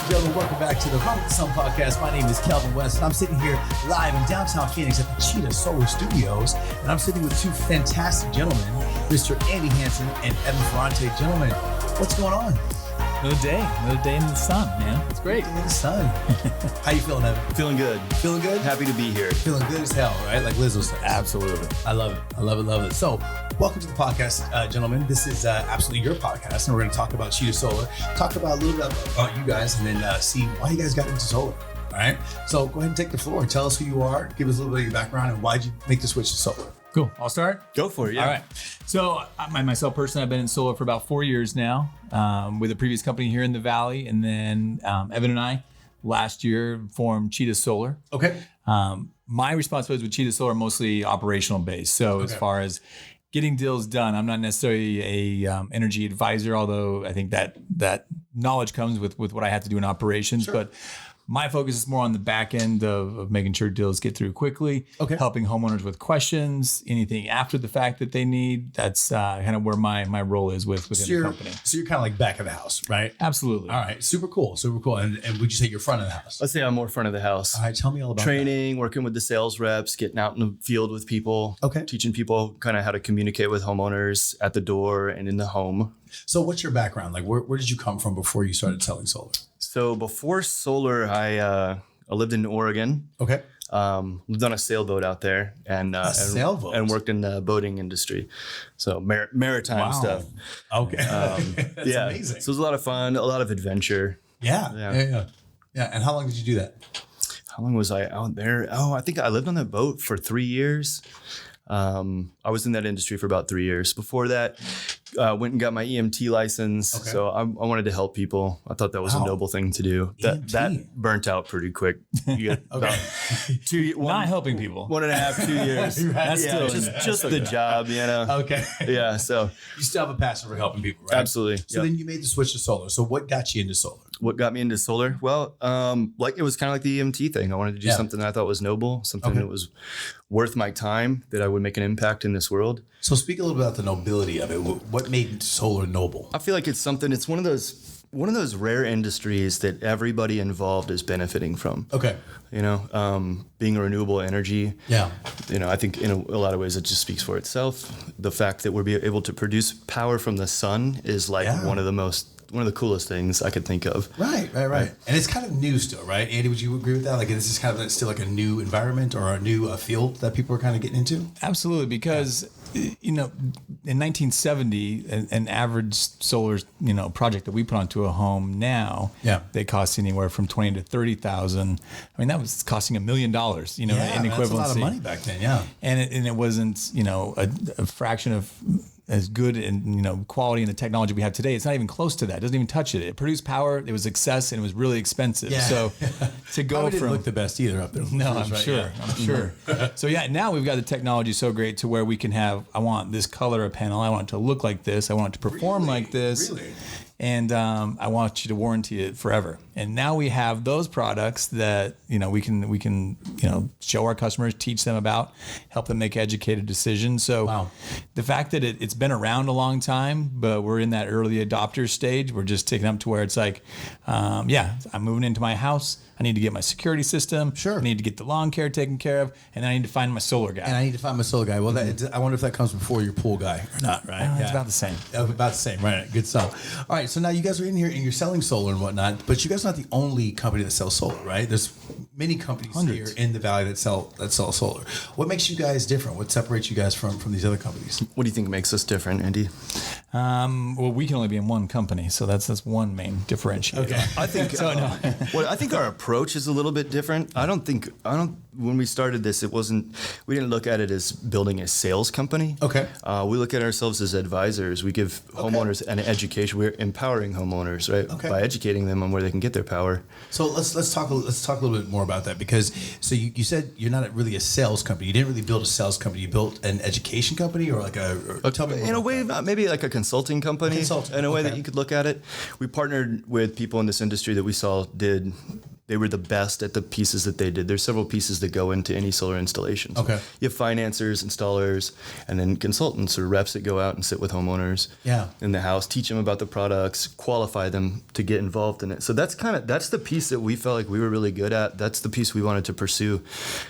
and gentlemen, welcome back to the Run with the Sun podcast. My name is Kelvin West, and I'm sitting here live in downtown Phoenix at the Cheetah Solar Studios, and I'm sitting with two fantastic gentlemen, Mr. Andy Hansen and Evan Ferrante. Gentlemen, what's going on? Another day in the sun, man. It's great. In the sun. How you feeling, Evan? Feeling good. Feeling good? Happy to be here. Feeling good as hell, right? Like Lizzo says. Absolutely. I love it. So, welcome to the podcast, gentlemen. This is absolutely your podcast, and we're going to talk about Cheetah Solar, talk about a little bit about you guys, and then see why you guys got into solar. All right. So, go ahead and take the floor and tell us who you are. Give us a little bit of your background and why'd you make the switch to solar. Cool. I'll start. Go for it. Yeah. All right. So myself personally, I've been in solar for about 4 years now with a previous company here in the Valley. And then Evan and I last year formed Cheetah Solar. Okay. My responsibilities with Cheetah Solar are mostly operational based. So as far as getting deals done, I'm not necessarily a energy advisor, although I think that knowledge comes with what I have to do in operations. Sure. But my focus is more on the back end of making sure deals get through quickly, helping homeowners with questions, anything after the fact that they need. That's kind of where my role is within the company. So you're kind of like back of the house, right? Absolutely. All right. Super cool. And would you say you're front of the house? Let's say I'm more front of the house. All right. Tell me all about training, working with the sales reps, getting out in the field with people, teaching people kind of how to communicate with homeowners at the door and in the home. So what's your background? Like where did you come from before you started selling solar? So before solar, I lived in Oregon. Okay. Lived on a sailboat out there and worked in the boating industry. So maritime stuff. Okay. That's amazing. So it was a lot of fun, a lot of adventure. Yeah. And how long did you do that? How long was I out there? I think I lived on that boat for 3 years. I was in that industry for about 3 years. Before that, went and got my EMT license. Okay. So I wanted to help people. I thought that was a noble thing to do. That burnt out pretty quick. You get about not helping people. 1.5, 2 years. That's still just the job, you know. Okay. Yeah. So you still have a passion for helping people, right? Absolutely. So then you made the switch to solar. So what got you into solar? What got me into solar? Well, it was kind of like the EMT thing. I wanted to do something that I thought was noble, something that was worth my time, that I would make an impact in this world. So speak a little bit about the nobility of it. What made solar noble? I feel like it's one of those rare industries that everybody involved is benefiting from. Okay. You know, being a renewable energy. Yeah. You know, I think in a lot of ways it just speaks for itself. The fact that we're able to produce power from the sun is like one of the coolest things I could think of. Right. And it's kind of new still, right? Andy, would you agree with that? Like this is kind of still like a new environment or a new field that people are kind of getting into? Absolutely, because you know, in 1970, an average solar project that we put onto a home now, they cost anywhere from $20,000 to $30,000. I mean, that was costing $1 million, in equivalency. That's a lot of money back then, And it wasn't, a fraction of as good in quality and the technology we have today. It's not even close to that. It doesn't even touch it. It produced power. It was excess and it was really expensive. Yeah. So to go probably didn't look the best either up there. No, I'm sure. So now we've got the technology so great to where we can have. I want this color of panel. I want it to look like this. I want it to perform like this. Really. And I want you to warranty it forever. And now we have those products that we can show our customers, teach them about, help them make educated decisions. So the fact that it's been around a long time, but we're in that early adopter stage, we're just taking up to where it's like, I'm moving into my house. I need to get my security system. Sure. I need to get the lawn care taken care of, and then I need to find my solar guy. Well, I wonder if that comes before your pool guy or not, right? It's about the same. About the same, right? Good stuff. All right, so now you guys are in here and you're selling solar and whatnot, but you guys are not the only company that sells solar, right? There's many companies here in the Valley that sell solar. What makes you guys different? What separates you guys from these other companies? What do you think makes us different, Andy? Well, we can only be in one company, so that's one main differentiator. Okay. I think I think our approach is a little bit different. When we started this, we didn't look at it as building a sales company. Okay. We look at ourselves as advisors. We give homeowners an education. We're empowering homeowners, right? Okay. By educating them on where they can get their power. So let's talk a little bit more about that, because you said you're not really a sales company. You didn't really build a sales company. You built an education company, or like tell me more in a way, maybe like a consulting company. In a way that you could look at it. We partnered with people in this industry that we saw did they were the best at the pieces that they did. There's several pieces that go into any solar installation. Okay. You have financiers, installers, and then consultants or reps that go out and sit with homeowners in the house, teach them about the products, qualify them to get involved in it. So that's the piece that we felt like we were really good at. That's the piece we wanted to pursue,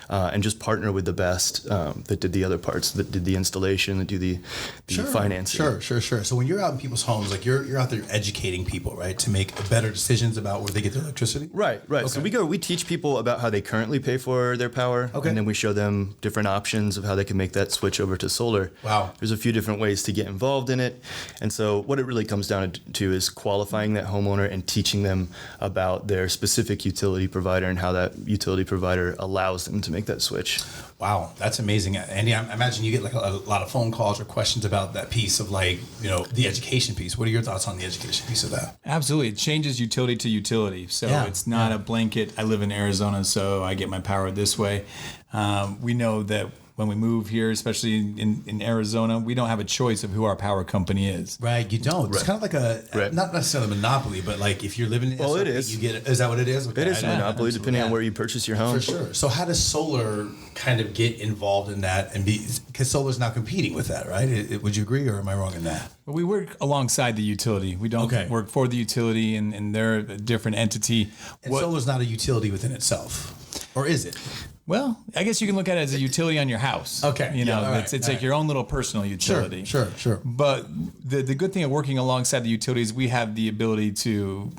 and just partner with the best that did the other parts, that did the installation, that do the financing. Sure. So when you're out in people's homes, like you're out there educating people, right, to make better decisions about where they get their electricity? Right. Okay. So we teach people about how they currently pay for their power, and then we show them different options of how they can make that switch over to solar. Wow. There's a few different ways to get involved in it. And so what it really comes down to is qualifying that homeowner and teaching them about their specific utility provider and how that utility provider allows them to make that switch. Wow, that's amazing. Andy, I imagine you get like a lot of phone calls or questions about that piece of the education piece. What are your thoughts on the education piece of that? Absolutely. It changes utility to utility. So it's not a blanket, I live in Arizona, so I get my power this way. We know that when we move here, especially in Arizona, we don't have a choice of who our power company is. Right, you don't. It's kind of like not necessarily a monopoly, but like if you're living in SRP, it is. You get it. Is that what it is? Okay. It is a monopoly, depending on where you purchase your home. For sure. So how does solar kind of get involved in that because solar's now competing with that, right? Would you agree, or am I wrong in that? Well, we work alongside the utility. We don't work for the utility, and they're a different entity. And solar's not a utility within itself, or is it? Well, I guess you can look at it as a utility on your house. Okay. It's like your own little personal utility. Sure. But the good thing of working alongside the utilities, we have the ability to,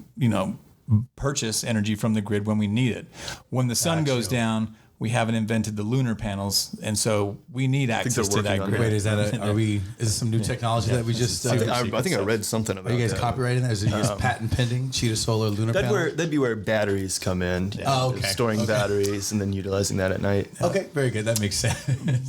purchase energy from the grid when we need it. When the sun goes down, we haven't invented the lunar panels, and so we need access to that grid. Wait, is this some new technology that we just? I think I read something about. Are you guys that. copywriting that? Is it patent pending? Cheetah Solar lunar panels? That'd be where batteries come in. Storing batteries and then utilizing that at night. Okay, very good. That makes sense.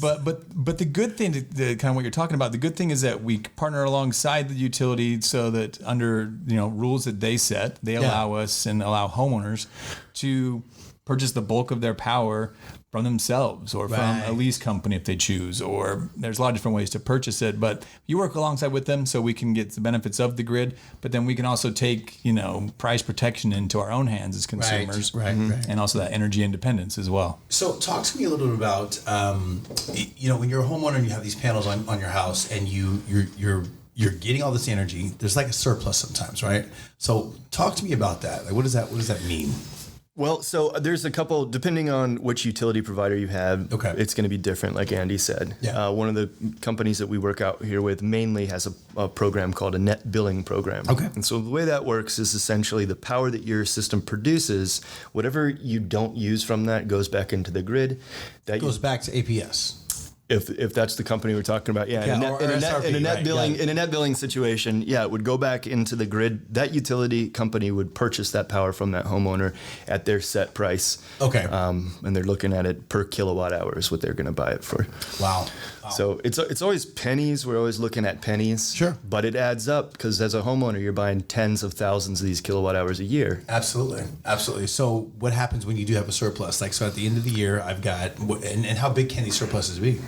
But the good thing, the kind of what you're talking about, the good thing is that we partner alongside the utility so that under rules that they set, they allow us and allow homeowners to purchase the bulk of their power from themselves or from a lease company if they choose, or there's a lot of different ways to purchase it. But you work alongside with them so we can get the benefits of the grid, but then we can also take, price protection into our own hands as consumers, and also that energy independence as well. So talk to me a little bit about, when you're a homeowner and you have these panels on your house and you're getting all this energy, there's like a surplus sometimes, right? So talk to me about that. Like, what does that mean? Well, so there's a couple, depending on which utility provider you have, it's going to be different, like Andy said. Yeah. One of the companies that we work out here with mainly has a program called a net billing program. Okay. And so the way that works is essentially the power that your system produces, whatever you don't use from that goes back into the grid. That goes back to APS. If that's the company we're talking about, in a net billing situation, it would go back into the grid. That utility company would purchase that power from that homeowner at their set price. Okay. And they're looking at it per kilowatt hour is what they're going to buy it for. Wow. So it's always pennies. We're always looking at pennies. Sure. But it adds up because as a homeowner, you're buying tens of thousands of these kilowatt hours a year. Absolutely. So what happens when you do have a surplus? Like, so at the end of the year, I've got, and how big can these surpluses be?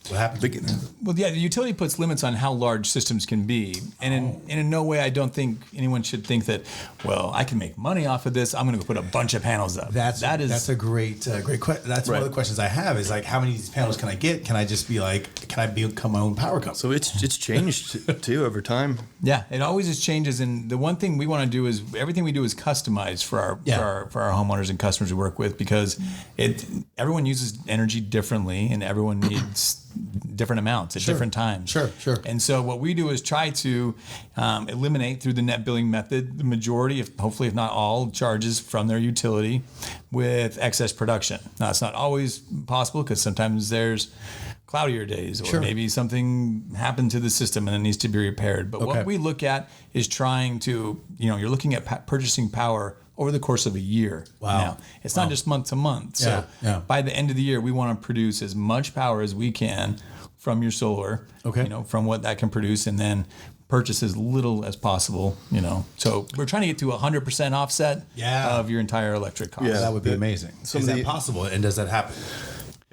What happens? Well, the utility puts limits on how large systems can be. And in no way, I don't think anyone should think that, well, I can make money off of this. I'm going to put a bunch of panels up. That's a great question. That's one of the questions I have is like, how many of these panels can I get? Can I just be like, can I become my own power company? So it's changed too over time. Yeah, it always just changes. And the one thing we want to do is everything we do is customized for our homeowners and customers we work with, because everyone uses energy differently and everyone needs different amounts at different times. Sure. And so what we do is try to eliminate through the net billing method the majority, hopefully if not all, charges from their utility with excess production. Now, it's not always possible because sometimes there's cloudier days or maybe something happened to the system and it needs to be repaired. But what we look at is trying to, you're looking at purchasing power over the course of a year. Wow. Now, it's not just month to month. So by the end of the year, we want to produce as much power as we can from your solar, from what that can produce, and then purchase as little as possible, So we're trying to get to 100% offset of your entire electric cost. Yeah, that would be amazing. So is that possible, and does that happen?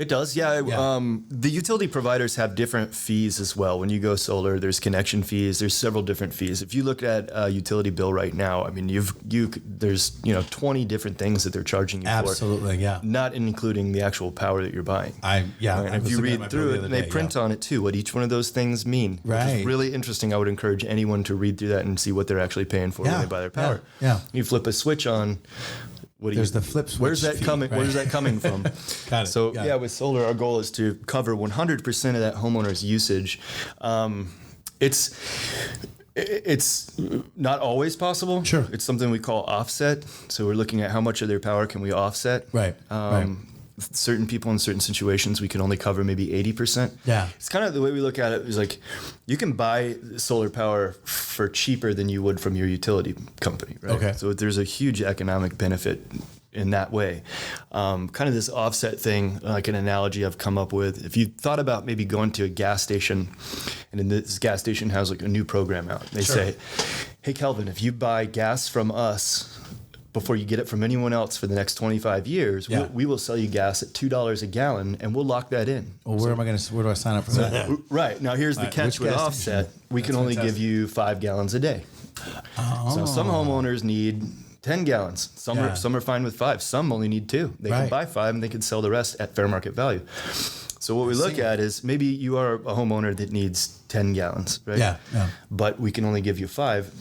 It does, yeah. The utility providers have different fees as well. When you go solar, there's connection fees. There's several different fees. If you look at a utility bill right now, I mean, there's 20 different things that they're charging you for. Absolutely, yeah. Not including the actual power that you're buying. And if you read through it, and they print on it too, what each one of those things mean. Right. Which is really interesting. I would encourage anyone to read through that and see what they're actually paying for when they buy their power. Yeah. You flip a switch on. There's the flip switch. Where's that coming? Right? Where's that coming from? Got it. So with solar, our goal is to cover 100% of that homeowner's usage. It's not always possible. Sure. It's something we call offset. So we're looking at how much of their power can we offset. Right. Certain people in certain situations, we can only cover maybe 80%. Yeah. It's kind of the way we look at it is like you can buy solar power for cheaper than you would from your utility company, right? Okay. So there's a huge economic benefit in that way. Kind of this offset thing, like an analogy I've come up with. If you thought about maybe going to a gas station, and then this gas station has like a new program out. They say, hey, Kelvin, if you buy gas from us before you get it from anyone else for the next 25 years, we will sell you gas at $2 a gallon, and we'll lock that in. Well, where do I sign up for that? Right. Now, here's the catch with offset. We can only give you 5 gallons a day. Oh. So some homeowners need 10 gallons. Some are fine with 5. Some only need 2. They can buy 5, and they can sell the rest at fair market value. So what we look at is maybe you are a homeowner that needs 10 gallons, right? Yeah. But we can only give you 5.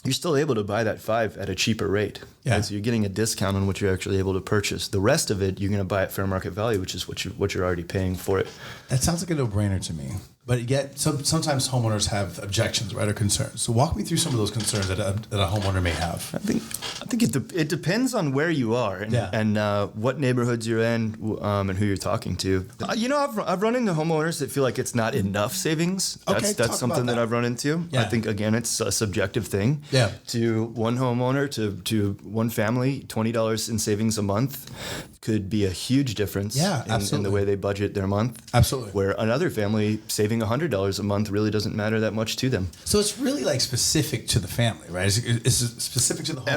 You're still able to buy that 5 at a cheaper rate. Yeah. Right? So you're getting a discount on what you're actually able to purchase. The rest of it, you're going to buy at fair market value, which is what you're already paying for it. That sounds like a no-brainer to me. But yet, sometimes homeowners have objections, right, or concerns. So walk me through some of those concerns that a homeowner may have. I think it depends on where you are and what neighborhoods you're in and who you're talking to. I've run into homeowners that feel like it's not enough savings. That's something that I've run into. Yeah. I think, again, it's a subjective thing. Yeah. To one homeowner, to one family, $20 in savings a month could be a huge difference in the way they budget their month. Absolutely. Where another family saving $100 a month really doesn't matter that much to them. So it's really like specific to the family, right? It's specific to the home.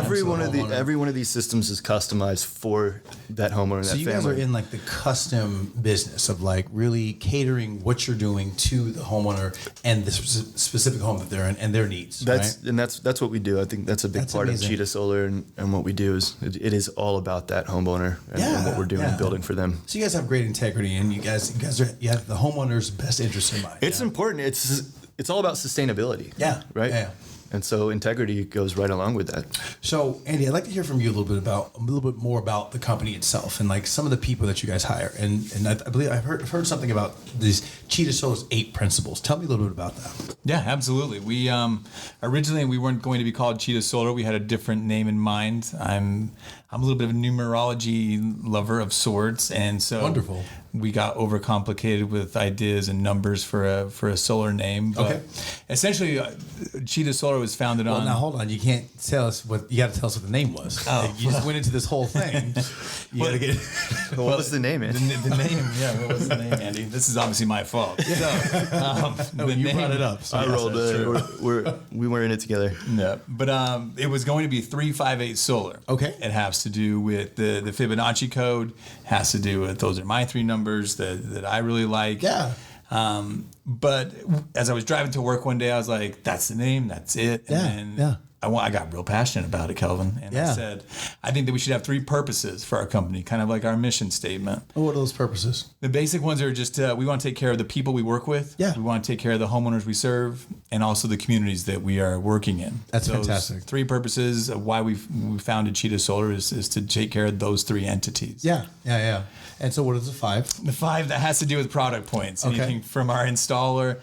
Every one of these systems is customized for that homeowner and that family. So you guys are in like the custom business of like really catering what you're doing to the homeowner and the specific home that they're in and their needs. That's what we do. I think that's a big part of Cheetah Solar and what we do is it is all about that homeowner and what we're doing and building for them. So you guys have great integrity and you have the homeowner's best interest in mind. It's important. It's all about sustainability. Yeah. Right? Yeah. And so integrity goes right along with that. So Andy, I'd like to hear from you a little bit more about the company itself and like some of the people that you guys hire. And I believe I've heard something about these Cheetah Solar's 8 principles. Tell me a little bit about that. Yeah, absolutely. We originally we weren't going to be called Cheetah Solar. We had a different name in mind. I'm a little bit of a numerology lover of sorts, and so wonderful. We got overcomplicated with ideas and numbers for a solar name. But essentially, Cheetah Solar was founded on. Now hold on, you can't tell us what you got to tell us what the name was. Oh, you just went into this whole thing. You got to get. What was the name? The name. Yeah, what was the name, Andy? This is obviously my fault. So, you brought it up. So I rolled it. We were in it together. Yeah, but it was going to be 358 Solar. Okay, it has to do with the Fibonacci code. Has to do with those are my 3 numbers that I really like. Yeah. But as I was driving to work one day, I was like, "That's the name. That's it." And then I got real passionate about it, Kelvin, and I said, "I think that we should have 3 purposes for our company, kind of like our mission statement." What are those purposes? The basic ones are just we want to take care of the people we work with. Yeah. We want to take care of the homeowners we serve, and also the communities that we are working in. That's fantastic. 3 purposes of why we founded Cheetah Solar is to take care of those 3 entities. Yeah. And so what is the 5? The 5 that has to do with product points. Anything from our installer,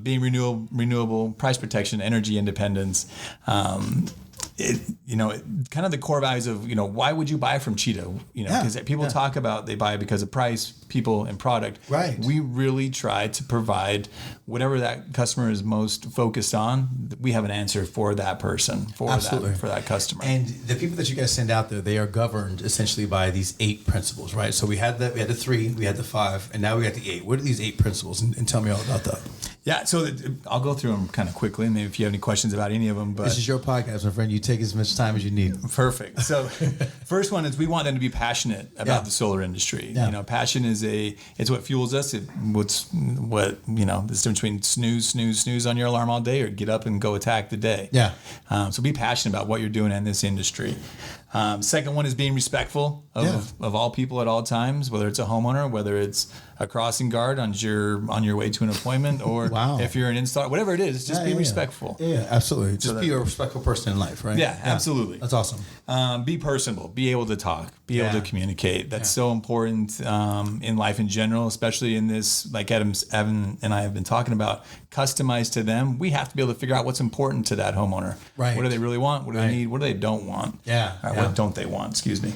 being renewable, price protection, energy independence. Kind of the core values of, why would you buy from Cheetah? Because people talk about they buy because of price, people, and product. Right. We really try to provide whatever that customer is most focused on. We have an answer for that person, for that customer. And the people that you guys send out there, they are governed essentially by these 8 principles, right? So we had the 3, we had the 5, and now we got the 8. What are these 8 principles? And tell me all about that. Yeah, so I'll go through them kind of quickly. Maybe if you have any questions about any of them. But this is your podcast, my friend. You take as much time as you need. Perfect. So, first one is we want them to be passionate about the solar industry. Yeah. You know, passion it's what fuels us. The difference between snooze on your alarm all day or get up and go attack the day. Yeah. So be passionate about what you're doing in this industry. Second one is being respectful of all people at all times, whether it's a homeowner, whether it's a crossing guard on your way to an appointment, or if you're an installer, whatever it is, just be respectful. Yeah, absolutely. Just be a respectful person in life, right? Yeah, absolutely. That's awesome. Be personable. Be able to talk. Be able to communicate. That's so important in life in general, especially in this, like Evan and I have been talking about, customized to them. We have to be able to figure out what's important to that homeowner. Right. What do they really want? What do they need? What do they don't want? What don't they want? Excuse me.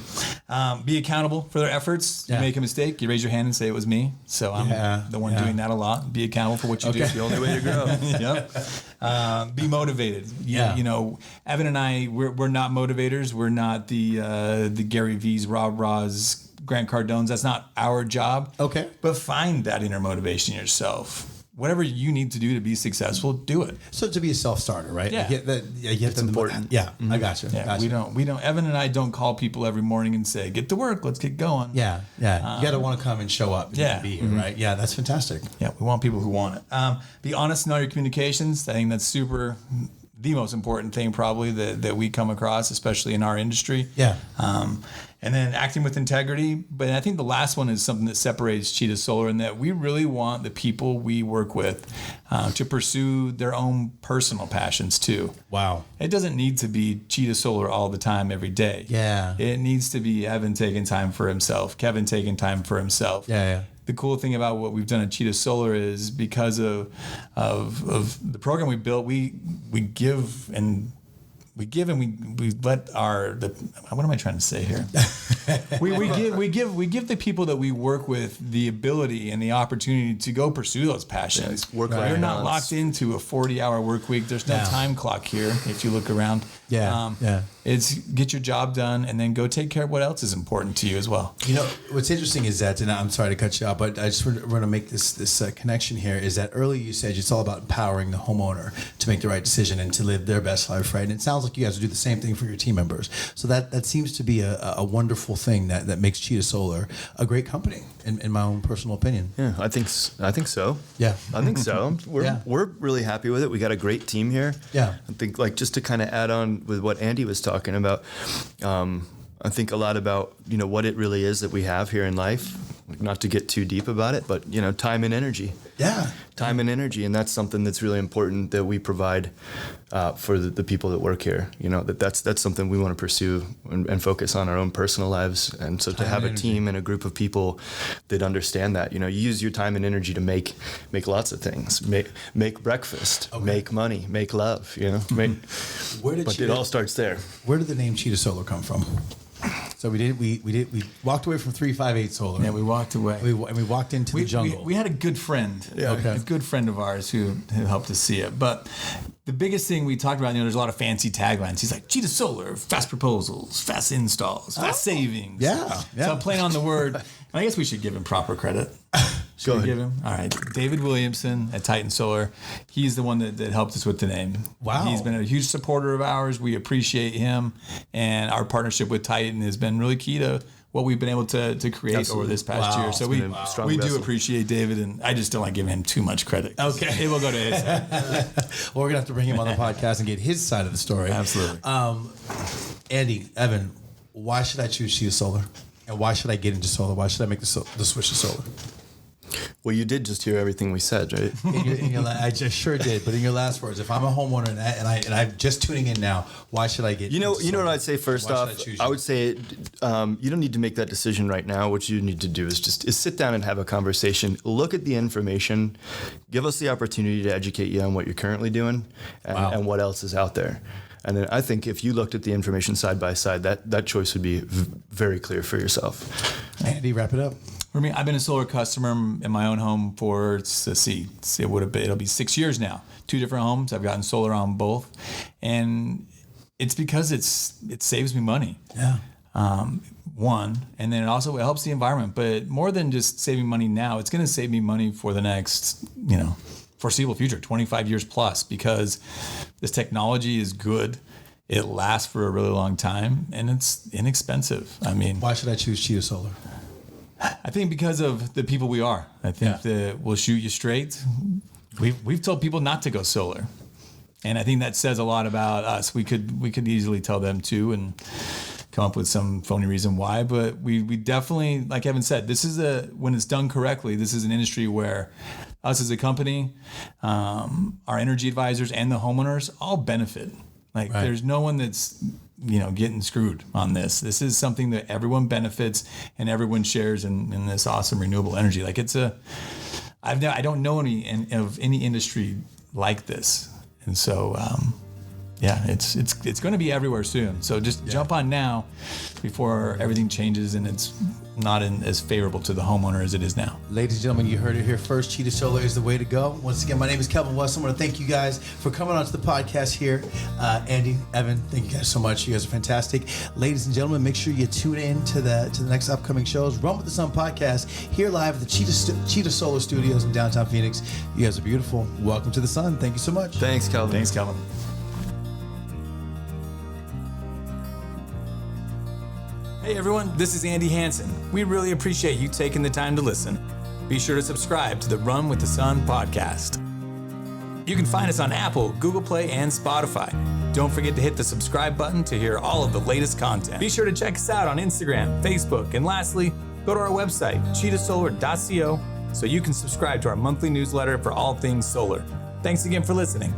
Be accountable for their efforts. You make a mistake, you raise your hand and say it was me. So I'm the one doing that a lot. Be accountable for what you do. It's the only way to grow. Be motivated. You know, Evan and I, we're not motivators. We're not the Gary V's, Rob Ra's, Grant Cardone's. That's not our job. Okay. But find that inner motivation yourself. Whatever you need to do to be successful, do it. So to be a self-starter, right? Yeah. It's important. Yeah, I got you. Yeah, we don't. Evan and I don't call people every morning and say, "Get to work, let's get going." Yeah. You got to want to come and show up. And be here, right? Yeah, that's fantastic. Yeah, we want people who want it. Be honest in all your communications. I think that's the most important thing probably that we come across, especially in our industry. Yeah. And then acting with integrity. But I think the last one is something that separates Cheetah Solar, in that we really want the people we work with to pursue their own personal passions too. Wow. It doesn't need to be Cheetah Solar all the time, every day. Yeah. It needs to be Evan taking time for himself, Kevin taking time for himself. Yeah. The cool thing about what we've done at Cheetah Solar is because of the program we built, we give and we let what am I trying to say here? we give the people that we work with the ability and the opportunity to go pursue those passions. You're not locked into a 40-hour work week. There's no time clock here. If you look around, it's get your job done and then go take care of what else is important to you as well. You know, what's interesting is that, and I'm sorry to cut you off, but I just want to make this connection here, is that earlier you said it's all about empowering the homeowner to make the right decision and to live their best life, right? And it sounds like you guys do the same thing for your team members. So that seems to be a wonderful thing that makes Cheetah Solar a great company, in my own personal opinion. Yeah, I think so. Yeah. I think so. We're really happy with it. We got a great team here. Yeah. I think, like, just to kind of add on with what Andy was talking about, I think a lot about, what it really is that we have here in life. Not to get too deep about it, but, time and energy. Yeah. Time and energy. And that's something that's really important that we provide for the people that work here. That's something we want to pursue and focus on our own personal lives. And so to have a team and a group of people that understand that, you use your time and energy to make lots of things, make breakfast, make money, make love, but it all starts there. Where did the name Cheetah Solar come from? So we walked away from 358 Solar. Yeah, we walked away. We walked into the jungle. We had a good friend, a good friend of ours who helped us see it. But the biggest thing we talked about, there's a lot of fancy taglines. He's like, Cheetah Solar, fast proposals, fast installs, fast savings. Yeah. So I'm playing on the word. And I guess we should give him proper credit. Should we give him? All right. David Williamson at Titan Solar. He's the one that helped us with the name. Wow. He's been a huge supporter of ours. We appreciate him. And our partnership with Titan has been really key to what we've been able to create over this past year. So we do appreciate David, and I just don't like giving him too much credit. Okay. It will go to his side. Well, we're going to have to bring him on the podcast and get his side of the story. Absolutely. Andy, Evan, why should I choose Cheetah Solar? And why should I get into solar? Why should I make the switch to solar? Well, you did just hear everything we said, right? I just sure did. But in your last words, if I'm a homeowner and I'm just tuning in now, why should I get? You know what I'd say first off. I would say you don't need to make that decision right now. What you need to do is sit down and have a conversation. Look at the information. Give us the opportunity to educate you on what you're currently doing and what else is out there. And then I think if you looked at the information side by side, that choice would be very clear for yourself. Andy, wrap it up. For me, I've been a solar customer in my own home for, it'll be 6 years now. 2 different homes. I've gotten solar on both. And it's because it saves me money. Yeah. One, and then it also helps the environment. But more than just saving money now, it's going to save me money for the next, foreseeable future, 25 years plus, because this technology is good. It lasts for a really long time, and it's inexpensive. I mean, why should I choose Cheetah Solar? I think because of the people we are. I think that we'll shoot you straight. We've told people not to go solar, and I think that says a lot about us. We could easily tell them to and come up with some phony reason why, but we definitely, like Evan said, when it's done correctly, this is an industry where us as a company, our energy advisors and the homeowners all benefit. There's no one that's getting screwed on this. This is something that everyone benefits and everyone shares in this awesome renewable energy. I don't know of any industry like this, and so it's going to be everywhere soon. So just jump on now before everything changes and it's not as favorable to the homeowner as it is now. Ladies and gentlemen, you heard it here first. Cheetah Solar is the way to go. Once again, my name is Kelvin West. I want to thank you guys for coming on to the podcast here. Andy, Evan, thank you guys so much. You guys are fantastic. Ladies and gentlemen, make sure you tune in to the next upcoming shows. Run with the Sun podcast here live at the Cheetah Solar Studios in downtown Phoenix. You guys are beautiful. Welcome to the Sun. Thank you so much. Thanks, Kelvin. Thanks, Kelvin. Hey everyone, this is Andy Hansen. We really appreciate you taking the time to listen. Be sure to subscribe to the Run with the Sun podcast. You can find us on Apple, Google Play, and Spotify. Don't forget to hit the subscribe button to hear all of the latest content. Be sure to check us out on Instagram, Facebook, and lastly, go to our website, cheetahsolar.co, so you can subscribe to our monthly newsletter for all things solar. Thanks again for listening.